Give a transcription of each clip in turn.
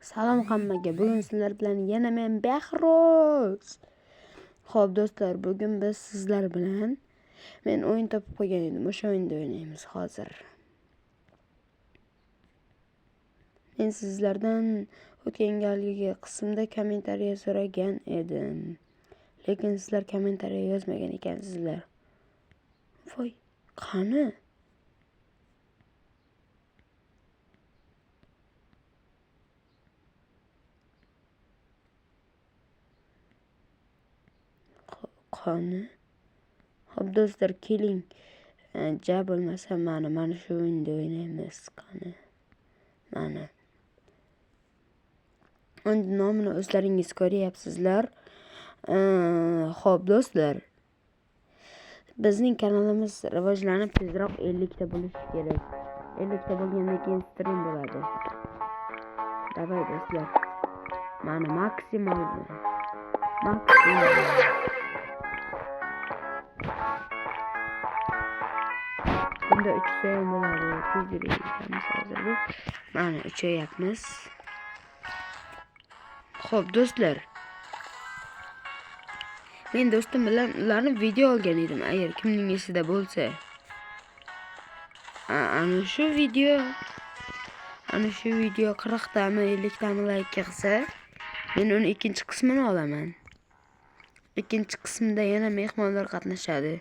Salom hammaga. Bugun sizlar bilan yana men Behrouz. Xo'p do'stlar, bugun biz sizlar bilan men o'yin topib qo'ygan edim. O'sha o'yinda o'ynaymiz hozir. Men sizlardan o'tgan galgi qismda kommentariya so'ragan edim. Lekin sizlar kommentariya yozmagan ekansizlar. Voy, qani? Xo'p do'stlar, keling. Ja bo'lmasa mana shu o'yinda o'ynaymiz. Qani? Mana. O'yin nomini o'zlaringiz ko'ryapsizlar. Xo'p do'stlar, bizning kanalimiz rivojlanib tezroq 50 ta bo'lishi kerak. 50 ta bo'lgandan keyin stream bo'ladi. Davay do'stlar. Mana maksimal. Bunda 3 sayım bo'ladi. Tezroq hozir bu. Mana 3 yapmiz. Xo'p do'stlar, men do'stim bilan ularni video olgan edim, agar kimning esida bo'lsa. Ana shu video 40 tami 50 tami like qilsa, men uni ikkinchi qismini olaman. Ikkinchi qismda yana mehmonlar qatnashadi.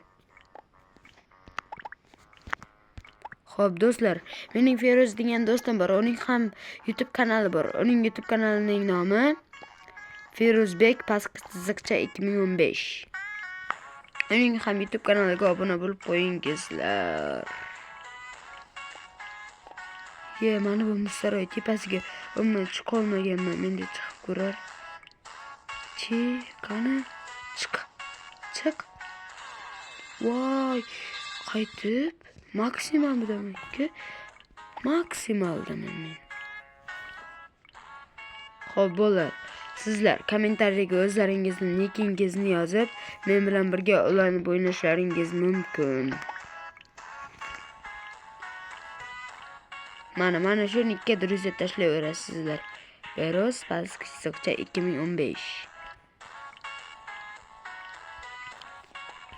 Xo'p do'stlar, mening Feroz degan do'stim bor, uning ham YouTube kanali bor. Uning YouTube kanalining nomi Ferozbek _ 2015. Uning ham YouTube kanaliga obuna bo'lib qo'yingizlar. Mana bu Musaroy tepasiga umuman chiqa olmaganman, menda chiqib ko'rar. Qani? Chiq. Voy, qaytib maksimaldaman men. Xo'p bo'lar. Sizlar kommentariyaga o'zlaringizning nikingizni yozib, men bilan birga ulanib o'ynashlaringiz mumkin. Mana shu nikka durust tashlayverasizlar. Feroz _ 2015.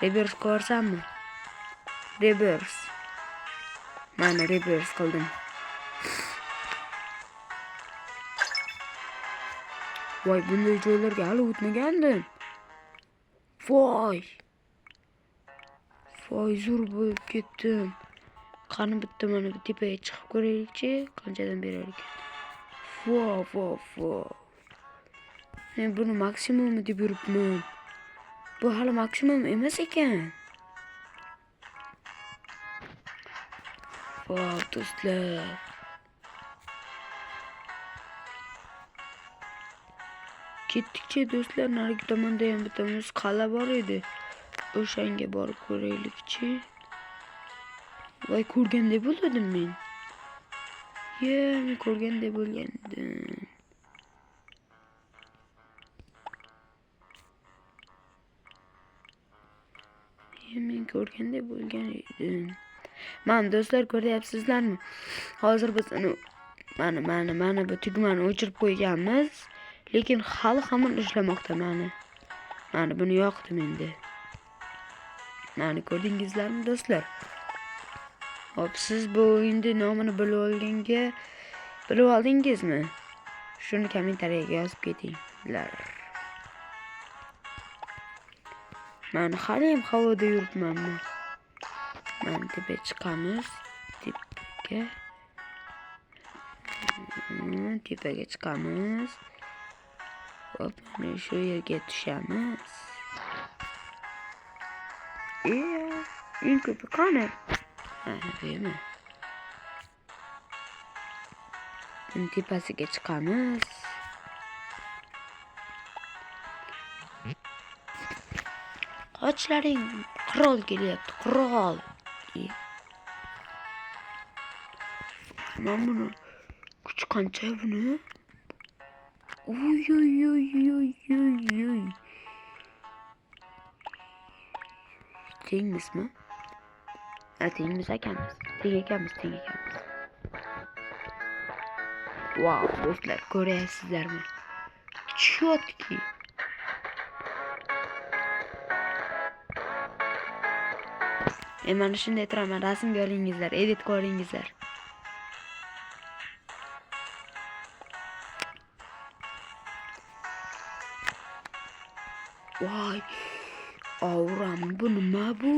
Reverse ko'rsammi? Reverse. Mana reverse qildim. Voy, bunday joylarga hali o'tmagandim. Voy, zo'r bo'lib ketdim. Qani bitta mana bu tepaga chiqib ko'raylikchi, qanchadan berar ekan. Vo. Men buni maksimum deb yuribman. Bu hali maksimum emas ekan. Voy do'stlar. Ketdikcha do'stlar, narigi tomonda ham bitta qala bor edi. O'shanga borib ko'raylikchi. Voy, ko'rgandek bo'ldim men. Men ko'rgandek bo'lgandim. Mana do'stlar, ko'ryapsizlarmi? Hozir biz uni mana bu tugmani o'chirib qo'yganmiz. Lekin hali hamon ishlamoqda mana buni yoqdim endi. Mana ko'rdingizlarmi do'stlar? Hop, siz bu o'yinning nomini bilib oldingizmi? Shuni kommentariyaga yozib ketinglar. Mana hali ham havoda yuribman. Mana tepaga chiqamiz. Tepaga chiqamiz. Hop, mana shu yerga tushamiz. Eng ko'pi qani? Buyurma. Tepasiga chiqamiz. Qochlaring, qirol kelyapti, qirol. Mana buni kuch qancha buni? Uy. Tengmizmi? Tengmiz akamiz. Teng ekamiz. Wow, do'stlar, ko'ryapsizlarmi? Chotki. Men mana shunday turaman, rasmga olingizlar, editga olingizlar. Voy, avram bu nima bu?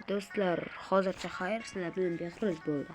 Do'stlar, hozircha xayr, sizlar bilan Behruz bo'ldi.